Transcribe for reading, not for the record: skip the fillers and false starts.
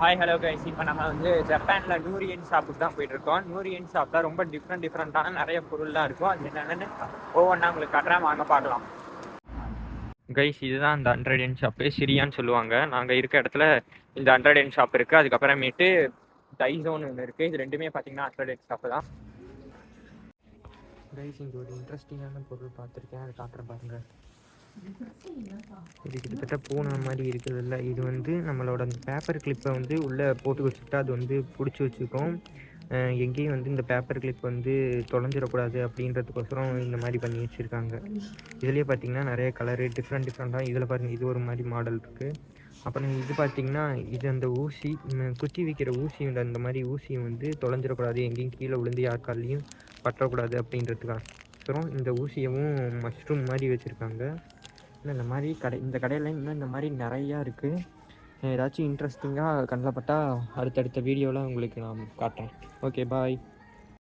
Hi hello guys, இப்போ நம்ம வந்து ஜப்பானில் நூரியன் ஷாப்புக்கு தான் போயிட்டுருக்கோம். நூரியன் ஷாப்பில் ரொம்ப டிஃப்ரெண்ட்டான நிறைய பொருள்லாம் இருக்கும். அது என்னென்னு ஒவ்வொன்றா உங்களுக்கு காட்டுறேன், வாங்க பார்க்கலாம். கைஸ், இதுதான் இந்த 100 yen ஷாப்பு, சிரியான்னு சொல்லுவாங்க. நாங்கள் இருக்க இடத்துல இந்த 100 yen ஷாப் இருக்குது. அதுக்கப்புறமேட்டு டைசோன் ஒன்று இருக்குது. இது ரெண்டுமே பார்த்தீங்கன்னா 100 yen ஷாப்பு தான். கைஸ், இங்கே ஒரு இன்ட்ரெஸ்டிங்கான பொருள் பார்த்துருக்கேன், அது காட்டுறேன் பாருங்கள். இது கிட்டத்தட்ட பூனை மாதிரி இருக்குதுல்ல, இது வந்து நம்மளோட அந்த பேப்பர் கிளிப்பை வந்து உள்ளே போட்டு வச்சுக்கிட்டா அது வந்து பிடிச்சி வச்சுக்கும். எங்கேயும் வந்து இந்த பேப்பர் கிளிப் வந்து தொலைஞ்சிடக்கூடாது அப்படின்றதுக்கோசரம் இந்த மாதிரி பண்ணி வச்சுருக்காங்க. இதுலேயே பார்த்திங்கன்னா நிறைய கலரு டிஃப்ரெண்ட்டாக இதில் பாருங்கள், இது ஒரு மாதிரி மாடல் இருக்குது. அப்புறம் இது பார்த்திங்கன்னா இது அந்த ஊசி குத்தி வைக்கிற ஊசி உண்டு. அந்த மாதிரி ஊசியை வந்து தொலைஞ்சிடக்கூடாது, எங்கேயும் கீழே விழுந்து யார் காலையும் பற்றக்கூடாது அப்படின்றதுக்காக இந்த ஊசியவும் மஷ்ரூம் மாதிரி வச்சுருக்காங்க. இந்த மாதிரி இந்த கடையில் இன்னும் இந்த மாதிரி நிறையா இருக்குது. ஏதாச்சும் இன்ட்ரெஸ்டிங்காக கண்ணில் பட்டால் அடுத்தடுத்த வீடியோவில் உங்களுக்கு நான் காட்டுறேன். ஓகே, பாய்.